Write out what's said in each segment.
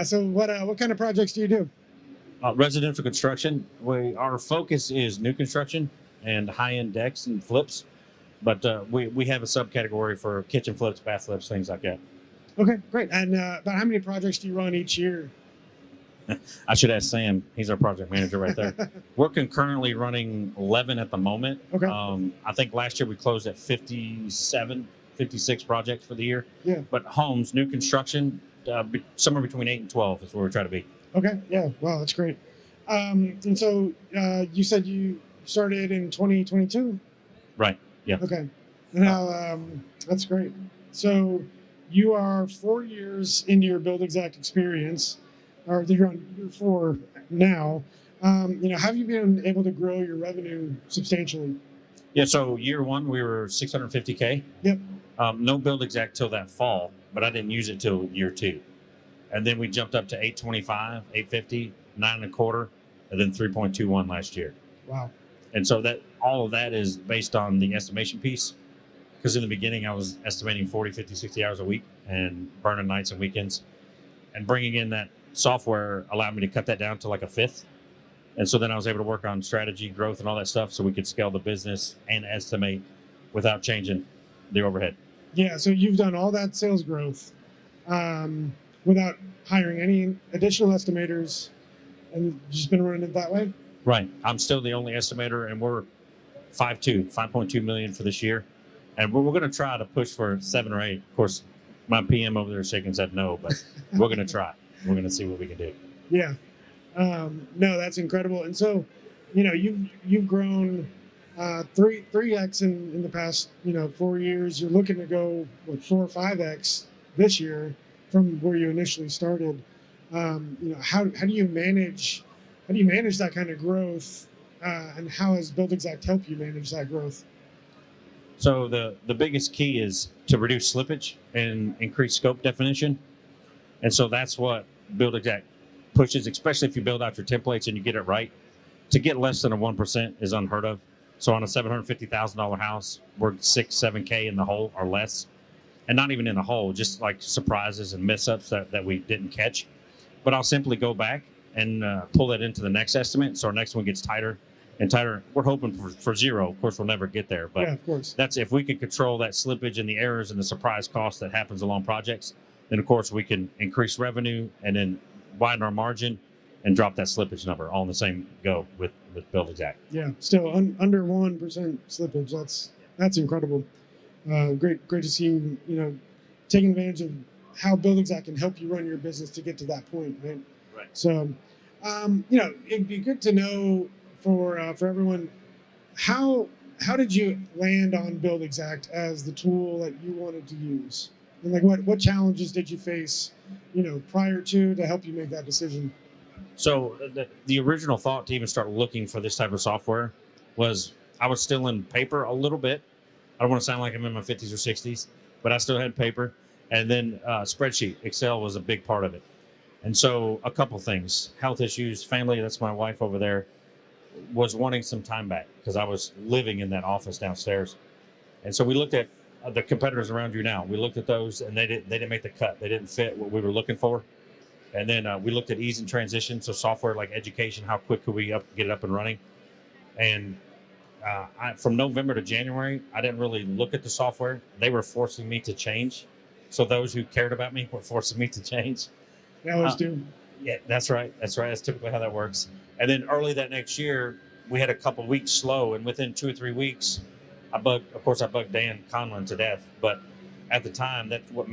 So what kind of projects do you do? Residential construction. Our focus is new construction and high-end decks and flips, but we have a subcategory for kitchen flips, bath flips, things like that. Okay, great. And about how many projects do you run each year? I should ask Sam. He's our project manager right there. We're concurrently running 11 at the moment. Okay. I think last year we closed at 57, 56 projects for the year. Yeah. But homes, new construction, somewhere between 8 and 12 is where we're trying to be. Okay. Yeah. Wow, that's great. And so you said you started in 2022? Right. Yeah. Okay. Now, that's great. So you are 4 years into your Buildxact experience, or you're on year 4 now. Have you been able to grow your revenue substantially? Yeah. So year 1, we were 650K. Yep. No Buildxact till that fall, but I didn't use it till year 2. And then we jumped up to 825, 850, 9.25, and then 3.21 last year. Wow. And so that all of that is based on the estimation piece. Because in the beginning, I was estimating 40, 50, 60 hours a week and burning nights and weekends. And bringing in that software allowed me to cut that down to like a fifth. And so then I was able to work on strategy, growth, and all that stuff so we could scale the business and estimate without changing the overhead. Yeah, so you've done all that sales growth without hiring any additional estimators and just been running it that way? Right. I'm still the only estimator, and we're 5.2 million for this year. And we're going to try to push for 7 or 8. Of course, my PM over there shaking his head no, but we're going to try. We're going to see what we can do. Yeah. No, that's incredible. And so, you've grown 3x in the past 4 years. You're looking to go 4 or 5x this year from where you initially started. How do you manage that kind of growth, and how has Buildxact helped you manage that growth? So the biggest key is to reduce slippage and increase scope definition. And so that's what Buildxact pushes, especially if you build out your templates and you get it right. To get less than a 1% is unheard of. So on a $750,000 house, we're 6-7K in the hole or less. And not even in the hole, just like surprises and mess-ups that we didn't catch. But I'll simply go back and pull that into the next estimate. So our next one gets tighter and tighter. We're hoping for 0. Of course, we'll never get there. But yeah, of course. That's if we can control that slippage and the errors and the surprise cost that happens along projects, then of course we can increase revenue and then widen our margin and drop that slippage number all in the same go with Buildxact. Yeah, still under 1% slippage. That's incredible. Great to see you taking advantage of how Buildxact can help you run your business to get to that point, right? Right. So, it'd be good to know for everyone, how did you land on Buildxact as the tool that you wanted to use, and like what challenges did you face, prior to help you make that decision? So the original thought to even start looking for this type of software was I was still in paper a little bit. I don't want to sound like I'm in my 50s or 60s, but I still had paper. And then spreadsheet, Excel was a big part of it. And so a couple things, health issues, family, that's my wife over there, was wanting some time back because I was living in that office downstairs. And so we looked at the competitors around you now. We looked at those and they didn't make the cut. They didn't fit what we were looking for. And then we looked at ease and transition. So software like education, how quick could we get it up and running? And from November to January, I didn't really look at the software. They were forcing me to change. So those who cared about me were forcing me to change. They always do. Yeah, that's right. That's typically how that works. And then early that next year, we had a couple weeks slow. And within 2 or 3 weeks, I bugged Dan Conlon to death. But at the time, that's what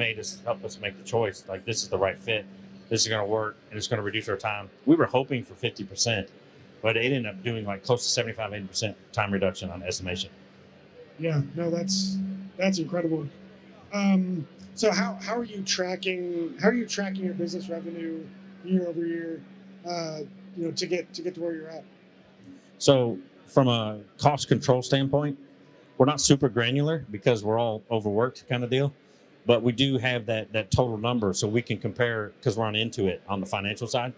help us make the choice. Like, this is the right fit. This is going to work, and it's going to reduce our time. We were hoping for 50%, but it ended up doing like close to 75, 80% time reduction on estimation. Yeah, no, that's incredible. So how are you tracking your business revenue year over year, to get to where you're at? So from a cost control standpoint, we're not super granular because we're all overworked kind of deal. But we do have that total number so we can compare because we're on Intuit on the financial side.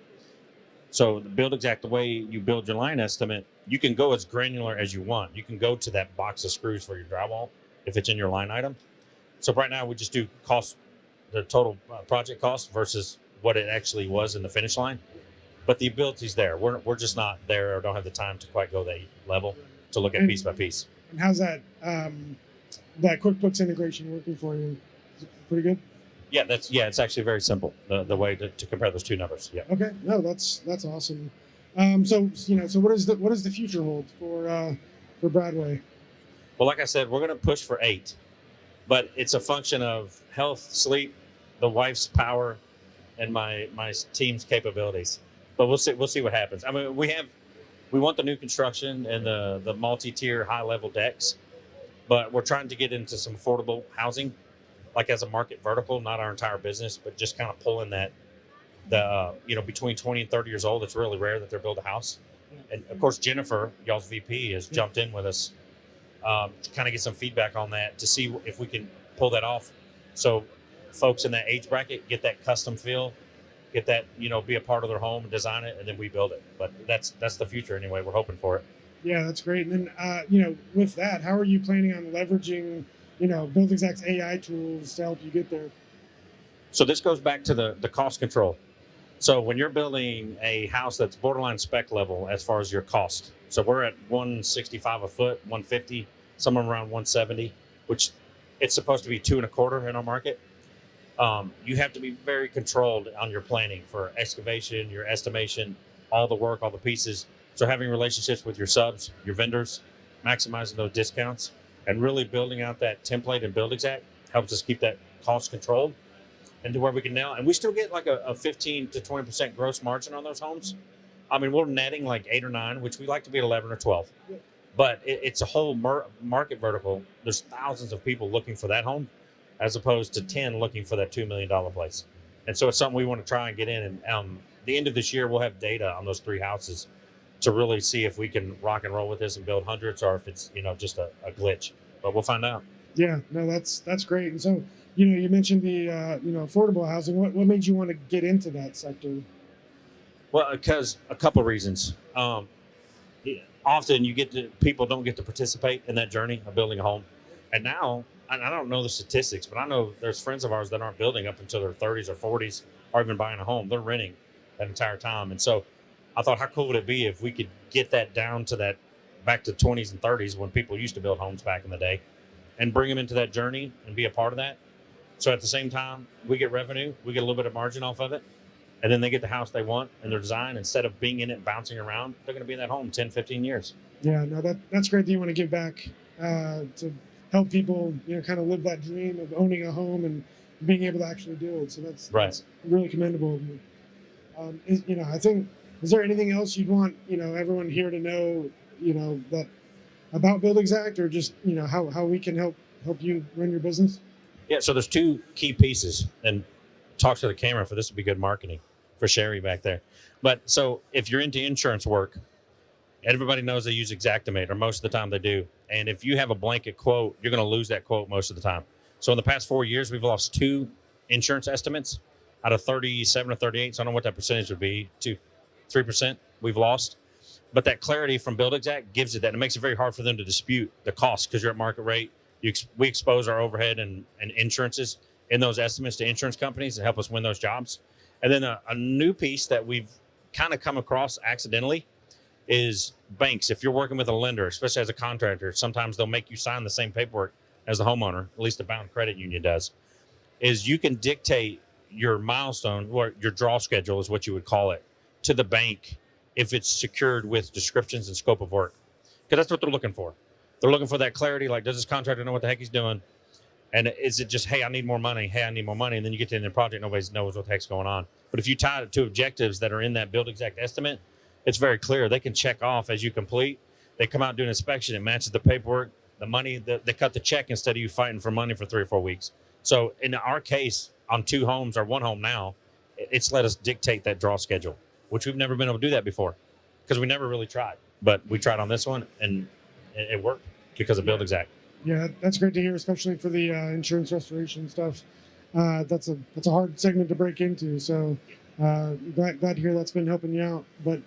So the Buildxact, the way you build your line estimate, you can go as granular as you want. You can go to that box of screws for your drywall if it's in your line item. So right now we just do cost, the total project cost versus what it actually was in the finish line. But the ability's there. We're just not there or don't have the time to quite go that level to look at piece by piece. And how's that that QuickBooks integration working for you? Is it pretty good? Yeah, it's actually very simple. The way to compare those two numbers. Yeah. Okay, no, that's awesome. So so what does the future hold for Bradway? Well, like I said, we're going to push for 8, but it's a function of health, sleep, the wife's power, and my team's capabilities. But we'll see what happens. I mean, we want the new construction and the multi-tier high level decks, but we're trying to get into some affordable housing, like as a market vertical, not our entire business, but just kind of pulling that between 20 and 30 years old. It's really rare that they build a house. And of course, Jennifer, y'all's VP, has jumped in with us to kind of get some feedback on that to see if we can pull that off. So folks in that age bracket get that custom feel, get that, be a part of their home and design it, and then we build it. But that's the future anyway. We're hoping for it. Yeah, that's great. And then, with that, how are you planning on leveraging, Buildxact's AI tools to help you get there? So this goes back to the cost control. So when you're building a house that's borderline spec level as far as your cost, so we're at 165 a foot, 150, somewhere around 170, which it's supposed to be 2.25 in our market. You have to be very controlled on your planning for excavation, your estimation, all the work, all the pieces. So having relationships with your subs, your vendors, maximizing those discounts, and really building out that template in Buildxact helps us keep that cost controlled and to where we can now. And we still get like a 15 to 20% gross margin on those homes. I mean, we're netting like 8 or 9, which we like to be at 11 or 12. But it's a whole market vertical. There's thousands of people looking for that home, as opposed to 10 looking for that $2 million place. And so it's something we want to try and get in. And the end of this year, we'll have data on those 3 houses to really see if we can rock and roll with this and build hundreds, or if it's, just a glitch. But we'll find out. Yeah, no, that's great. And so, you mentioned the, affordable housing. What made you want to get into that sector? Well, because a couple reasons. Often people don't get to participate in that journey of building a home. And now, I don't know the statistics, but I know there's friends of ours that aren't building up until their 30s or 40s or even buying a home. They're renting that entire time. And so I thought, how cool would it be if we could get that down to that back to 20s and 30s when people used to build homes back in the day, and bring them into that journey and be a part of that. So at the same time, we get revenue, we get a little bit of margin off of it, and then they get the house they want and their design. Instead of being in it, bouncing around, they're going to be in that home 10, 15 years. Yeah, no, that's great that you want to give back to help people, kind of live that dream of owning a home and being able to actually do it. So that's really commendable of you. I think, is there anything else you'd want, everyone here to know, that about Buildxact, or just, how we can help you run your business? Yeah, so there's 2 key pieces, and talk to the camera for this would be good marketing for Sherry back there. But so if you're into insurance work, everybody knows they use Xactimate, or most of the time they do. And if you have a blanket quote, you're going to lose that quote most of the time. So in the past 4 years, we've lost 2 insurance estimates out of 37 or 38. So I don't know what that percentage would be, 3% we've lost. But that clarity from Buildxact gives it that. It makes it very hard for them to dispute the cost, because you're at market rate. We expose our overhead and insurances in those estimates to insurance companies and help us win those jobs. And then a new piece that we've kind of come across accidentally is banks. If you're working with a lender, especially as a contractor, sometimes they'll make you sign the same paperwork as the homeowner, at least the bound credit union does, is you can dictate your milestone, or your draw schedule is what you would call it, to the bank if it's secured with descriptions and scope of work. Because that's what they're looking for. They're looking for that clarity, like, does this contractor know what the heck he's doing? And is it just, hey, I need more money, hey, I need more money, and then you get to the end of the project, nobody knows what the heck's going on. But if you tie it to objectives that are in that Buildxact estimate, it's very clear. They can check off as you complete. They come out and do an inspection, it matches the paperwork, the money, they cut the check instead of you fighting for money for 3 or 4 weeks. So in our case, on 2 homes, or 1 home now, it's let us dictate that draw schedule, which we've never been able to do that before, because we never really tried. But we tried on this one, and it worked because of Buildxact. Yeah, that's great to hear, especially for the insurance restoration stuff. That's a hard segment to break into. So glad to hear that's been helping you out. But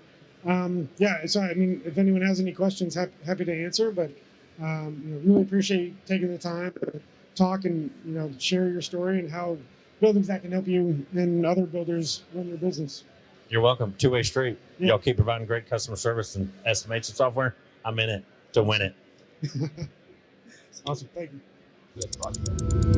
so I mean, if anyone has any questions, happy to answer. But really appreciate you taking the time to talk and share your story and how buildings that can help you and other builders run your business. You're welcome. Two-way street. Yeah. Y'all keep providing great customer service and estimation software. I'm in it to win it. Awesome. Thank you. Good.